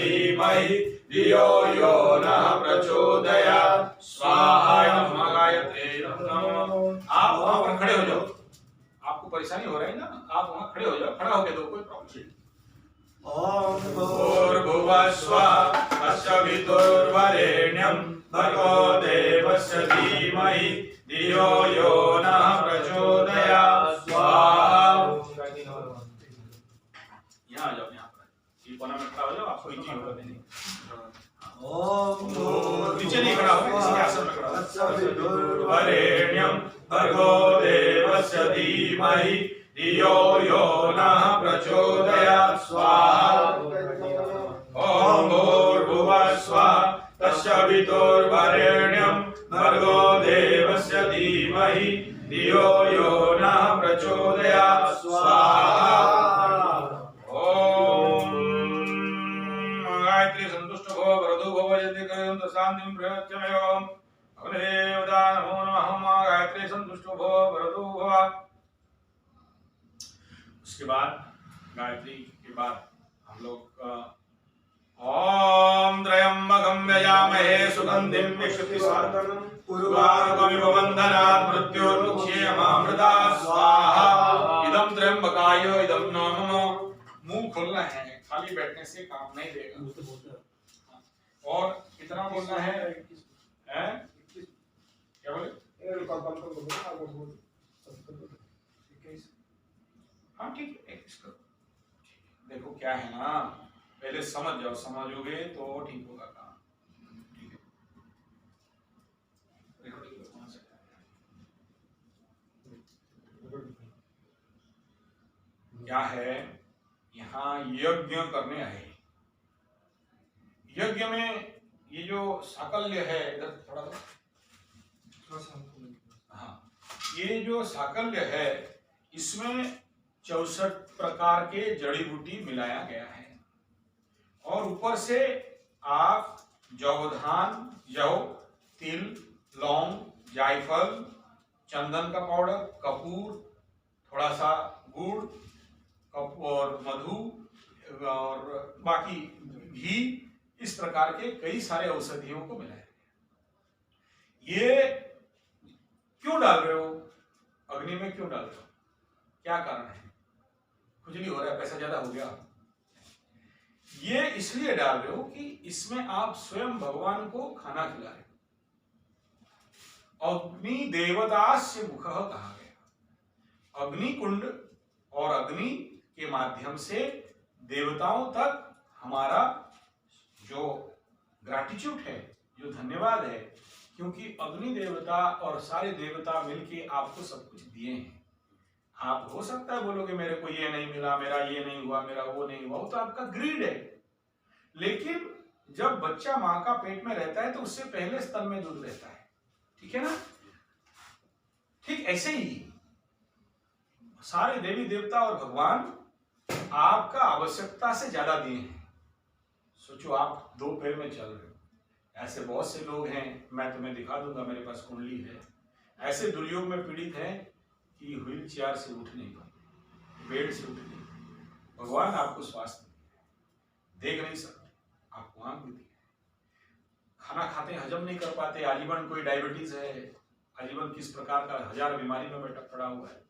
धीमहि धियो यो नः प्रचोदयात् स्वाहा। गायत्री आप वहां पर खड़े हो जाओ, आपको परेशानी हो रही है ना, आप वहां खड़े हो जाओ, खड़ा होके दो, कोई प्रॉब्लम नहीं। ओम भूर्भुवः स्वः तत्सवितुर्वरेण्यं भर्गो देवस्य धीमहि धियो यो नः प्रचोदयात् स्वाहा। यहाँ आ जाओ, यहाँ पर ये कोना में खड़ा हो जाओ, आपको इजी होगा देने। ओम नीचे नहीं खड़ा होगा, किसी आसन में खड़ा हो। तत्सवितुर्वरेण्यं भर्गो देवस्य धीमहि धियो यो नः प्रचोदयात् स्वाहा। ओम भूर्भुवः स्वः तत्सवितुर्वरेण्यं भर्गो देवस्य धीमहि धियो यो नः प्रचोदयात् स्वाहा। ओम गायत्री संतुष्ट भव वरदो भव यदि करें तो शांतिं प्रयच्छमेवं अग्निदेवता नमो नमः। गायत्री संतुष्ट भव वरदो भव। उसके बाद गायत्री के बाद हम लोग ओम त्र्यंबकं यजामहे सुगंधिं पुष्टिवर्धनम् उर्वारुकमिव बन्धनात् मृत्योर्मुक्षेयमामृतात् स्वाहा। इदं त्र्यंबकाय इदं नाम। मुंह खोलना है, खाली बैठने से काम नहीं देगा। और कितना बोलना है, क्या बोले? हाँ ठीक है, देखो क्या है ना, पहले समझ जाओ, समझोगे तो ठीक होगा काम। ठीक है, क्या है, यहाँ यज्ञ करने आए। यज्ञ में ये जो साकल्य है, इधर थोड़ा हाँ, ये जो साकल्य है इसमें 64 प्रकार के जड़ी बूटी मिलाया गया है। और ऊपर से आप जवधान, जव, तिल, लौंग, जायफल, चंदन का पाउडर, कपूर, थोड़ा सा गुड़ और मधु और बाकी घी, इस प्रकार के कई सारे औषधियों को मिलाया गया। ये क्यों डाल रहे हो अग्नि में, क्यों डाल रहे हो, क्या कारण है? खुजली हो रहा है, पैसा ज्यादा हो गया। ये इसलिए डाल रहे हो कि इसमें आप स्वयं भगवान को खाना खिला रहे हो। अग्नि देवतास्य मुखः कहा गया। अग्नि कुंड और अग्नि के माध्यम से देवताओं तक हमारा जो ग्रैटिट्यूड है, जो धन्यवाद है, क्योंकि अग्नि देवता और सारे देवता मिलके आपको सब कुछ दिए हैं। आप हो सकता है बोलोगे मेरे को ये नहीं मिला, मेरा ये नहीं हुआ, मेरा वो नहीं हुआ, वो तो आपका ग्रीड है। लेकिन जब बच्चा मां का पेट में रहता है तो उससे पहले स्तन में दूध रहता है, ठीक है ना? ठीक ऐसे ही सारे देवी देवता और भगवान आपका आवश्यकता से ज्यादा दिए हैं। सोचो आप 2 पैर में चल रहे हो, ऐसे बहुत से लोग हैं, मैं तुम्हें दिखा दूंगा, मेरे पास कुंडली है, ऐसे दुर्योग में पीड़ित हैं कि व्हील चेयर से उठ नहीं पाते, बेड से उठ नहीं पाते। भगवान आपको स्वास्थ्य देख नहीं सकते, आपको आंख भी दी, खाना खाते हजम नहीं कर पाते, आजीवन कोई डायबिटीज है, आजीवन किस प्रकार का 1000 बीमारी में बैठा पड़ा हुआ है।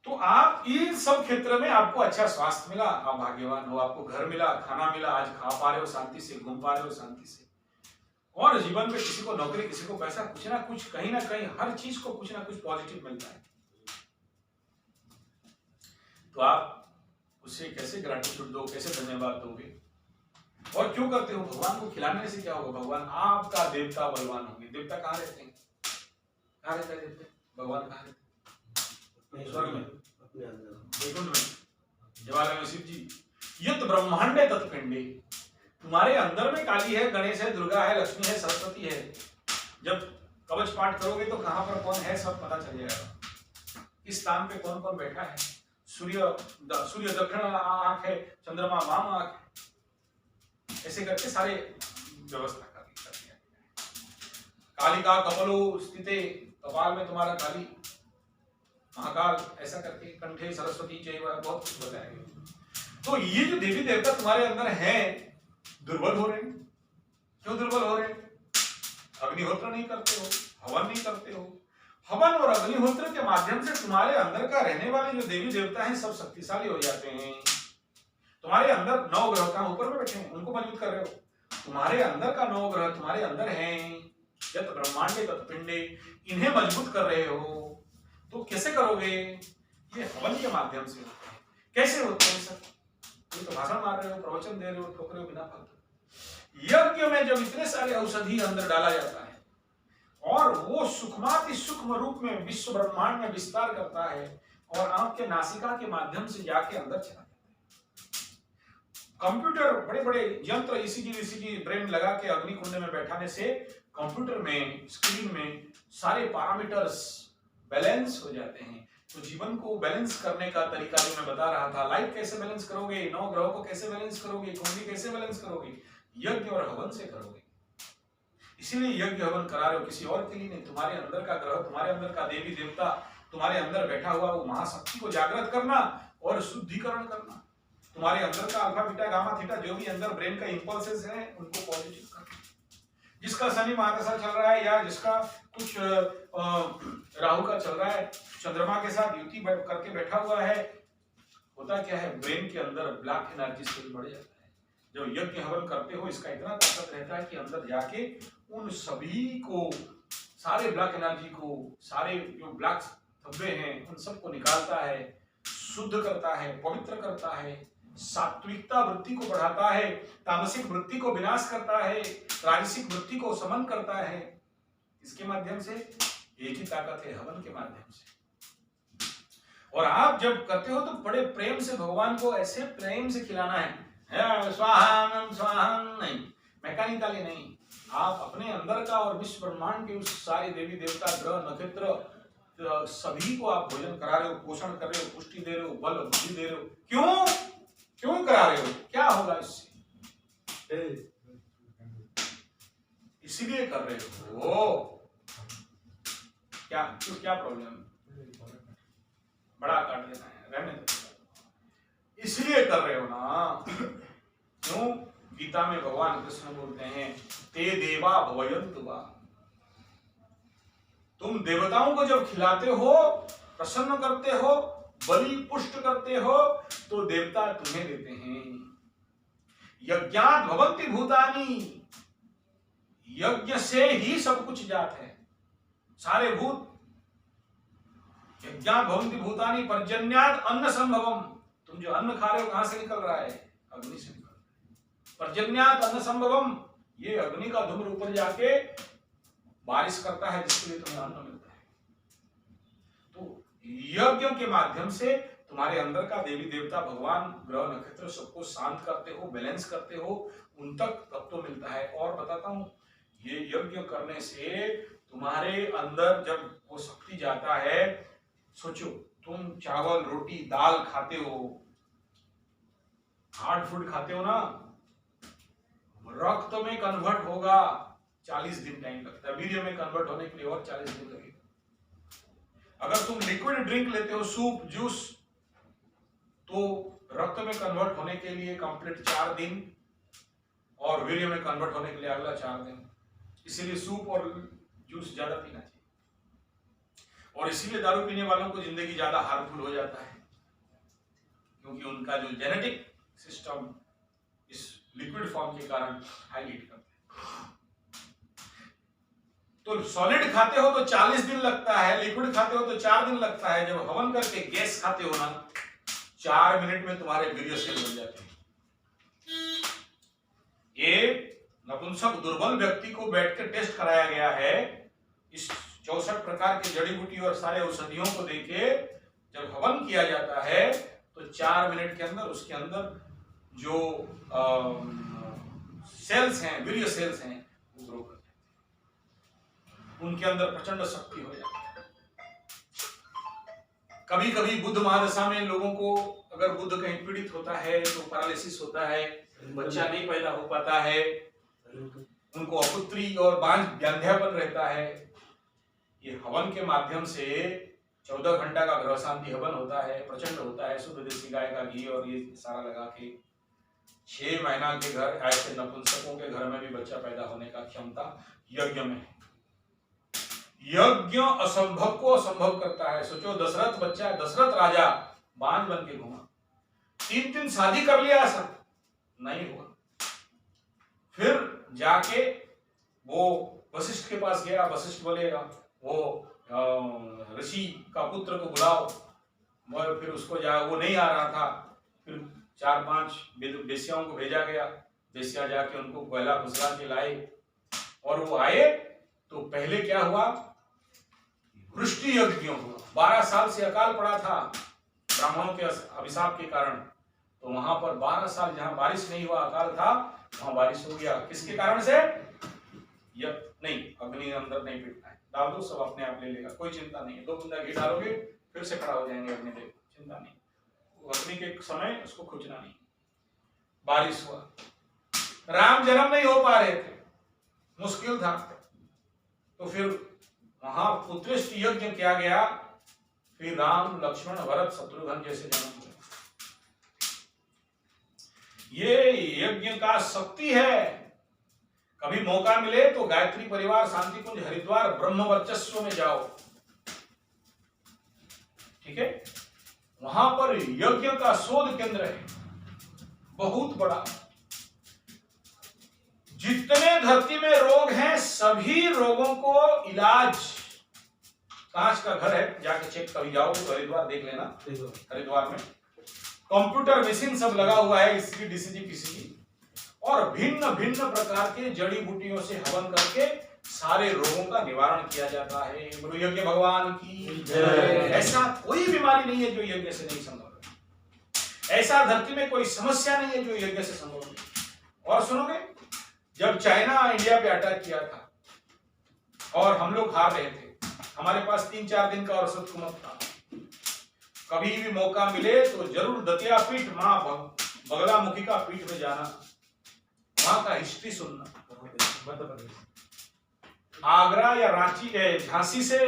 तो आप इन सब क्षेत्र में आपको अच्छा स्वास्थ्य मिला, आप भाग्यवान हो, आपको घर मिला, खाना मिला, आज खा पा रहे हो शांति से, घूम पा रहे हो शांति से, और जीवन में किसी को नौकरी, किसी को पैसा, कुछ ना कुछ, कहीं ना कहीं हर चीज को कुछ ना कुछ पॉजिटिव मिलता है। तो आप उससे कैसे ग्रैटिट्यूड दो, कैसे धन्यवाद दोगे? और क्यों करते हो? भगवान को खिलाने से क्या होगा? भगवान आपका देवता बलवान होंगे। देवता कहाँ रहते हैं? कहाँ रहता है देवता? भगवान कहाँ रहते हैं? स्वर्ग में, वैकुंठ में, जवालय में शिव जी। यत ब्रह्मांडे तत्पिंडे, तुम्हारे अंदर में काली है, गणेश है, दुर्गा है, लक्ष्मी है, सरस्वती है। जब कवच पाठ करोगे तो कहां पर कौन है सब पता चल जाएगा, इस स्थान पे कौन कौन बैठा है। सूर्य दक्षिण आंख है, चंद्रमा वाम आंख है, ऐसे करके सारे व्यवस्था कर दिया। कालिका कमलो स्थिते, कपाल में तुम्हारा काली, महाकाल, ऐसा करके कंठे सरस्वती, जय, बहुत कुछ बताया गया। तो ये जो देवी देवता तुम्हारे अंदर हैं दुर्बल हो रहे हैं। क्यों दुर्बल हो रहे हैं? अग्निहोत्र नहीं करते हो, हवन नहीं करते हो। हवन और अग्निहोत्र के माध्यम से तुम्हारे अंदर का रहने वाले जो देवी देवता हैं सब शक्तिशाली हो जाते हैं। तुम्हारे अंदर 9 ग्रह का ऊपर में बैठे हैं, उनको मजबूत कर रहे हो। तुम्हारे अंदर का 9 ग्रह तुम्हारे अंदर हैं, यत ब्रह्मांडे तत पिंडे, इन्हें मजबूत कर रहे हो। तो कैसे करोगे? ये हवन के माध्यम से होते हैं। कैसे होते हैं सर? ये तो भाषण मार रहे हो, प्रवचन दे रहे हो, ठोक रहे हो बिना फालतू। यज्ञ में जब इतने सारे औषधि अंदर डाला जाता है और वो सूक्ष्माति सूक्ष्म रूप में विश्व ब्रह्मांड में विस्तार करता है और आपके नासिका के माध्यम से जाके अंदर चला जाता है। कंप्यूटर बड़े बड़े यंत्र ईसीजी ब्रेन लगा के अग्नि कुंड में बैठाने से कंप्यूटर में स्क्रीन में सारे पैरामीटर्स बैलेंस हो जाते हैं। तो जीवन को बैलेंस करने का तरीका जो मैं बता रहा था, लाइफ कैसे बैलेंस करोगे, 9 ग्रहों को कैसे बैलेंस करोगे, कुंडली कैसे बैलेंस करोगे, यज्ञ और हवन से करोगे। इसीलिए यज्ञ हवन करा रहे हो, किसी और के लिए नहीं। तुम्हारे अंदर का ग्रह, तुम्हारे अंदर का देवी देवता, तुम्हारे अंदर बैठा हुआ वो महाशक्ति को जागृत करना और शुद्धिकरण करना। तुम्हारे अंदर का अल्फा बीटा गामा थीटा जो भी अंदर ब्रेन का इंपल्सेस हैं उनको पॉजिटिव करना। जिसका शनि महादशा चल रहा है या जिसका कुछ राहु का चल रहा है, चंद्रमा के साथ युति करके बैठा हुआ है, होता क्या है, ब्रेन के अंदर ब्लैक एनर्जी से बढ़ जाता है। जब यज्ञ हवन करते हो इसका इतना ताकत रहता है कि अंदर जाके उन सभी को, सारे ब्लैक एनर्जी को, सारे जो ब्लैक धब्बे हैं उन सबको निकालता है, शुद्ध करता है, पवित्र करता है, सात्विकता वृत्ति को बढ़ाता है, तामसिक वृत्ति को विनाश करता है, राजसिक वृत्ति को समन करता है। इसके माध्यम से एक ही ताकत है, हवन के माध्यम से। और आप जब करते हो तो बड़े प्रेम से भगवान को ऐसे प्रेम से खिलाना है, स्वाहम स्वाहम नहीं, मैकेनिकली नहीं। आप अपने अंदर का और विश्व ब्रह्मांड के उस सारे देवी देवता ग्रह नक्षत्र सभी को आप भोजन करा रहे हो, पोषण कर रहे हो, पुष्टि दे रहे हो, बल बुद्धि दे रहे हो। क्यों क्यों करा रहे हो? क्या होगा इससे? इसीलिए कर रहे हो। क्या क्यों, क्या प्रॉब्लम? बड़ा काट देना है, रहने दो। इसलिए कर रहे हो ना। क्यों? गीता में भगवान कृष्ण बोलते हैं, ते देवा भवयन्तु वा। तुम देवताओं को जब खिलाते हो, प्रसन्न करते हो, बलि पुष्ट करते हो, तो देवता तुम्हें देते हैं। यज्ञात् भवन्ति भूतानि, यज्ञ से ही सब कुछ जात है, सारे भूत। यज्ञात् भवन्ति भूतानि पर्जन्यात् अन्न संभवम। तुम जो अन्न खा रहे हो कहां से निकल रहा है? अग्नि से निकल रहा है। पर्जन्यात् अन्न संभवम, ये अग्नि का धूम्र ऊपर जाके बारिश करता है जिसके लिए तुम्हें अन्न मिलता है। तो यज्ञ के माध्यम से तुम्हारे अंदर का देवी देवता भगवान ग्रह नक्षत्र सबको शांत करते हो, बैलेंस करते हो, उन तक तत्व मिलता है। और बताता हूं, ये यज्ञ करने से तुम्हारे अंदर जब वो शक्ति जाता है, सोचो तुम चावल रोटी दाल खाते हो, हार्ड फूड खाते हो ना, रक्त में कन्वर्ट होगा 40 दिन टाइम लगता है, वीर्य में कन्वर्ट होने के लिए और 40 दिन लगेगा। अगर तुम लिक्विड ड्रिंक लेते हो, सूप जूस, तो रक्त में कन्वर्ट होने के लिए कंप्लीट 4 दिन और वीर्य में कन्वर्ट होने के लिए अगला 4 दिन। इसीलिए सूप और जूस ज्यादा पीना चाहिए। और इसीलिए दारू पीने वालों को जिंदगी ज्यादा हार्मफुल हो जाता है, क्योंकि उनका जो जेनेटिक सिस्टम इस लिक्विड फॉर्म के कारण हाई हीट करता है। तो सॉलिड खाते हो तो 40 दिन लगता है, लिक्विड खाते हो तो 4 दिन लगता है। जब हवन करके गैस खाते हो ना, 4 मिनट में तुम्हारे वीर्य से बन जाते हैं। ये नपुंसक दुर्बल व्यक्ति को बैठ कर टेस्ट कराया गया है। इस 64 प्रकार की जड़ी बूटी और सारे औषधियों को देके जब हवन किया जाता है तो 4 मिनट के अंदर उसके अंदर जो सेल्स हैं, वीर्य सेल्स हैं, वो ग्रो कर जाते हैं। उनके अंदर प्रचंड शक्ति हो जाती है। कभी कभी बुध महादशा में लोगों को, अगर बुध कहीं पीड़ित होता है तो पैरालिसिस होता है, बच्चा नहीं पैदा हो पाता है, उनको अपुत्री और बांझ व्याध्यापन रहता है। ये हवन के माध्यम से 14 घंटा का ग्रह शांति हवन होता है, प्रचंड होता है, शुद्ध देसी गाय का घी और ये सारा लगा के 6 महीना के घर ऐसे नपुंसकों के घर में भी बच्चा पैदा होने का क्षमता यज्ञ में है। यज्ञ असंभव को असंभव करता है। सोचो दशरथ बच्चा, दशरथ राजा बांझ बन के घूमा, 3 शादी कर लिया, सब नहीं हुआ। फिर जाके वो वशिष्ठ के पास गया, वशिष्ठ बोलेगा वो ऋषि का पुत्र को बुलाओ, फिर उसको वो नहीं आ रहा था, फिर 4-5 वेश्याओं को भेजा गया, वेश्या जाके उनको गोला फुसला के लाए, और वो आए तो पहले क्या हुआ, वृष्टि यज्ञ हुआ। 12 साल से अकाल पड़ा था ब्राह्मणों के अभिशाप के कारण, तो वहां पर 12 साल जहां बारिश नहीं हुआ, अकाल था, वहां बारिश हो गया। किसके कारण से? नहीं, अग्नि अंदर नहीं पिटना है, डाल दो, सब अपने आप ले लेगा, कोई चिंता नहीं है। 2 बूंदा घी डालोगे फिर से खड़ा हो जाएंगे अग्निदेव, चिंता नहीं। अग्नि के समय उसको खुजना नहीं। बारिश हुआ, राम जन्म नहीं हो पा रहे थे, मुश्किल था, तो फिर वहां पुत्रेष्ट यज्ञ किया गया, फिर राम लक्ष्मण भरत शत्रुघ्न जैसे जन्म हुए। ये यज्ञ का शक्ति है। कभी मौका मिले तो गायत्री परिवार शांति कुंज हरिद्वार ब्रह्म वर्चस्व में जाओ, ठीक है? वहां पर यज्ञ का शोध केंद्र है, बहुत बड़ा। जितने धरती में रोग हैं, सभी रोगों को इलाज, कांच का घर है, जाके चेक कभी जाओ तो हरिद्वार देख लेना, हरिद्वार में कंप्यूटर मशीन सब लगा हुआ है, इसकी डीसीजी पीसीजी, और भिन्न भिन्न प्रकार के जड़ी बूटियों से हवन करके सारे रोगों का निवारण किया जाता है। गुरु यज्ञ भगवान की जय। ऐसा कोई बीमारी नहीं है जो यज्ञ से नहीं संभव है, ऐसा धरती में कोई समस्या नहीं है जो यज्ञ से संभव नहीं। और सुनोगे, जब चाइना इंडिया पे अटैक किया था और हम लोग हार रहे थे, हमारे पास 3-4 दिन का औसत कुमत था, कभी भी मौका मिले तो जरूर दतिया पीठ, मां बगलामुखी का पीठ में जाना, वहां का हिस्ट्री सुनना। आगरा या रांची, झांसी से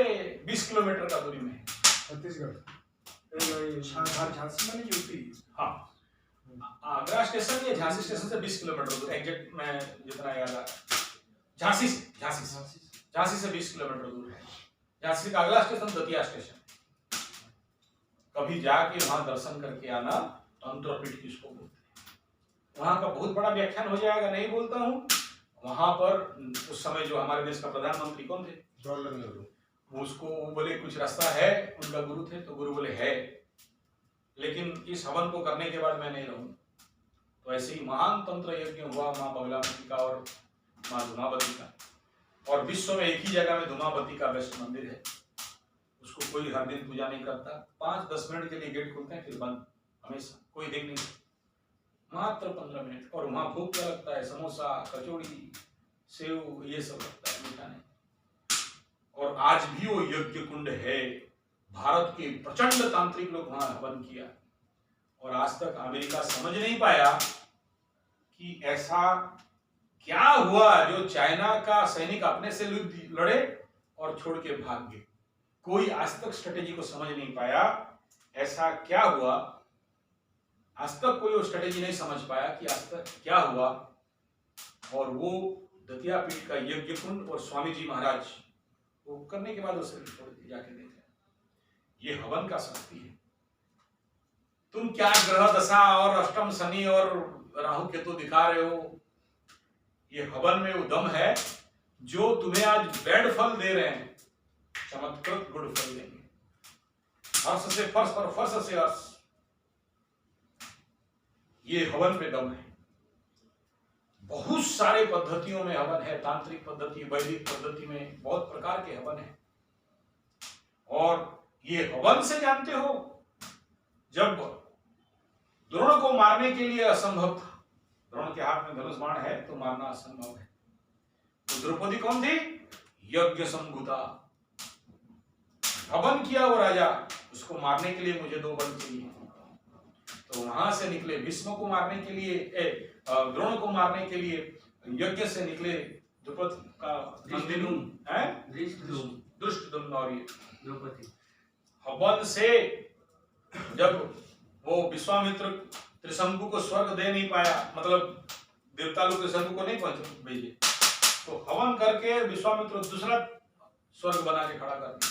20 किलोमीटर का दूरी में, छत्तीसगढ़, झांसी में यूपी। हाँ, आगरा स्टेशन या झांसी स्टेशन से 20 किलोमीटर दूर, एग्जैक्ट मैं जितना याद आ, झांसी से 20 किलोमीटर दूर है। झांसी का अगला स्टेशन दतिया स्टेशन। कभी जाके वहां दर्शन करके आना, तंत्रपीठ किसको बोलते हैं। वहां का बहुत बड़ा व्याख्यान हो जाएगा, नहीं बोलता हूं। वहां पर उस समय जो हमारे देश का प्रधानमंत्री कौन थे, जवाहरलाल नेहरू, उसको बोले कुछ रास्ता है, उनका गुरु थे, तो गुरु बोले है, लेकिन इस हवन को करने के बाद मैं नहीं रहूं। तो ऐसे ही महान तंत्र यज्ञ हुआ मां बगलामुखी का और मां धुमावती का, और विश्व में एक ही जगह में धुमावती का बेस्ट मंदिर है, उसको कोई हर दिन पूजा नहीं करता। 5-10 मिनट के लिए गेट खुलते हैं, फिर बंद, हमेशा कोई देख नहीं, मात्र 15 मिनट। और वहां भूख क्या लगता है, समोसा, कचौड़ी, सेव, ये सब लगता है, मीठा नहीं। और आज भी वो यज्ञ कुंड है, भारत के प्रचंड तांत्रिक लोग वहां हवन किया, और आज तक अमेरिका समझ नहीं पाया कि ऐसा क्या हुआ जो चाइना का सैनिक अपने से लड़े और छोड़ के भाग गए। कोई आज तक स्ट्रेटेजी को समझ नहीं पाया, ऐसा क्या हुआ, आज तक कोई वो स्ट्रेटेजी नहीं समझ पाया कि आज तक क्या हुआ। और वो दतिया पीठ का यज्ञ कुंड और स्वामी जी महाराज वो करने के बाद उसे छोड़ के जाके देखे, ये हवन का शक्ति है। तुम क्या ग्रह दशा और अष्टम शनि और राहु केतु दिखा रहे हो, ये हवन में वो दम है जो तुम्हें आज बैड फल दे रहे हैं, चमत्कृत गुड फल देंगे। हर्ष से फर्श और फर्श से हर्ष, ये हवन पे दम है। बहुत सारे पद्धतियों में हवन है, तांत्रिक पद्धति, वैदिक पद्धति में बहुत प्रकार के हवन है। और ये हवन से जानते हो, जब द्रोण को मारने के लिए असंभव था, द्रोण के हाथ में धनुष बाण है तो मारना असंभव है, तो द्रौपदी कौन थी, यज्ञ संभूता, हवन किया वो राजा, उसको मारने के लिए मुझे 2 बल चाहिए। तो वहां से निकले भीष्म को मारने के लिए, द्रोण को मारने के लिए यज्ञ से निकले द्रुपद का दुष्टदुम्न और ये द्रौपदी। हवन से जब वो विश्वामित्र त्रिशंकु को स्वर्ग दे नहीं पाया, मतलब देवता लोग त्रिशंकु को नहीं पहुंच भेजे, तो हवन करके विश्वामित्र दूसरा स्वर्ग बना के खड़ा कर दिया।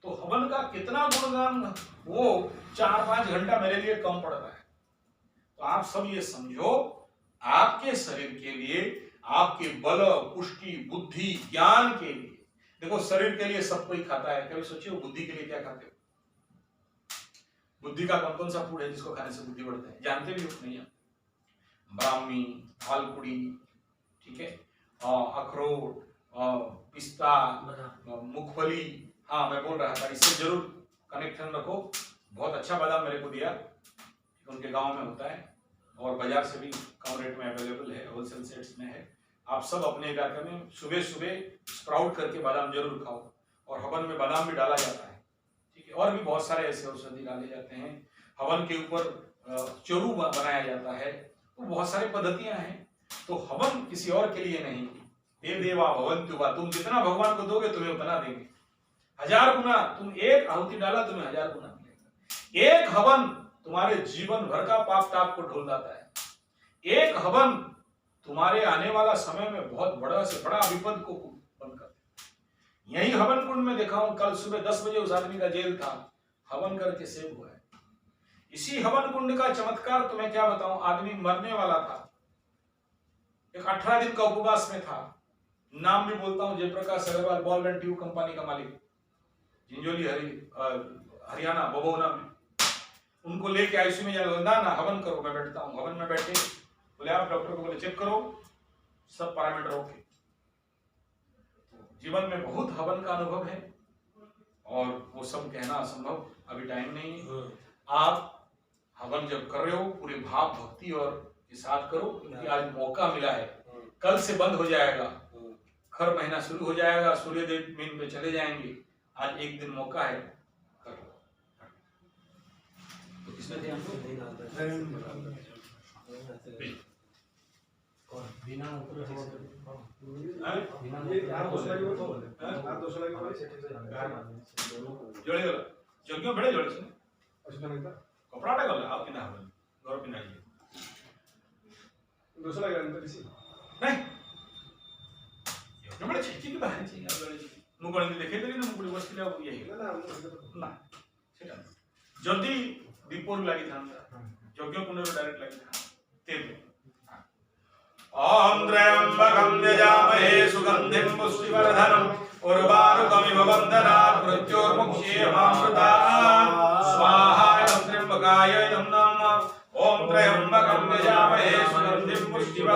तो हवन का कितना गुणगान, वो 4-5 घंटा मेरे लिए कम पड़ता है। तो आप सब ये समझो, आपके शरीर के लिए, आपके बल, पुष्टि, बुद्धि, ज्ञान के लिए, देखो शरीर के लिए सब कोई खाता है, कभी सोचिए बुद्धि के लिए क्या खाते हो? बुद्धि का कौन कौन सा फूड है जिसको खाने से बुद्धि बढ़ता है, जानते भी हो नहीं? ब्राह्मी, थालकुड़ी, ठीक है, अखरोट, पिस्ता, मूंगफली, हाँ मैं बोल रहा था, इससे जरूर कनेक्शन रखो। बहुत अच्छा बादाम मेरे को दिया, उनके गांव में होता है और बाजार से भी कम रेट में अवेलेबल है, होलसेल सेट्स में है। आप सब अपने इलाके में सुबह सुबह स्प्राउट करके बादाम जरूर खाओ, और हवन में बादाम भी डाला जाता है, ठीक है, और भी बहुत सारे ऐसे औषधि डाले जाते हैं। हवन के ऊपर चोरू बनाया जाता है, तो बहुत सारी पद्धतियां हैं। तो हवन किसी और के लिए नहीं, देव देवा भवन्तु वा, तुम जितना भगवान को दोगे तुम्हें उतना देंगे, 1000 गुना। तुम एक आहुति डाला तुम्हें 1000 गुना मिलेगा। एक हवन तुम्हारे जीवन भर का पाप ताप को ढोल जाता है। एक हवन तुम्हारे आने वाला समय में बहुत बड़ा से बड़ा विपद को बंद कर दे। यही हवन कुंड में देखा हूं, कल सुबह 10 बजे उस आदमी का जेल था, हवन करके सेव हुआ है। इसी हवन कुंड का चमत्कार तुम्हें क्या बताऊं, आदमी मरने वाला था, एक 18 दिन का उपवास में था। नाम भी बोलता हूं, Jayprakash Agarwal, ball and tube company का मालिक, जिंजोली हरियाणा बबौना में। उनको लेके आईसीयू में जाकर ना हवन करो, मैं बैठता हूँ। हवन में बैठे, बोले आप डॉक्टर को बोले चेक करो, सब पैरामीटर ओके। जीवन में बहुत हवन का अनुभव है, और वो सब कहना असंभव, अभी टाइम नहीं है। आप हवन जब कर रहे हो पूरे भाव भक्ति और के साथ करो, क्योंकि आज मौका मिला है, कल से बंद हो जाएगा, खर महीना शुरू हो जाएगा, सूर्य देव मीन पे चले जाएंगे, आज एक दिन मौका है, कर लो। तो इसमें ध्यान दो। जोगियों बड़े जोड़े से कपड़ा गल आप किना हवन गौर पिना दूसरा गल किसी नहीं जोगियों बड़े छेची की बाहर चाहिए आप गले मुगल ने देखे तरी ना मुगल बस के लिए यही ना सेटा जल्दी दीपोर लगी था जोगियों कुंडर डायरेक्ट लगी था तेल ओम त्र्यंबकं यजामहे सुगंधिं पुष्टिवर्धनम् उर्वारुकमिव बन्धनात् मृत्योर्मुक्षीयमामृतात् स्वाहा त्र्यंबकाय नमः। ओम त्र्यंबकं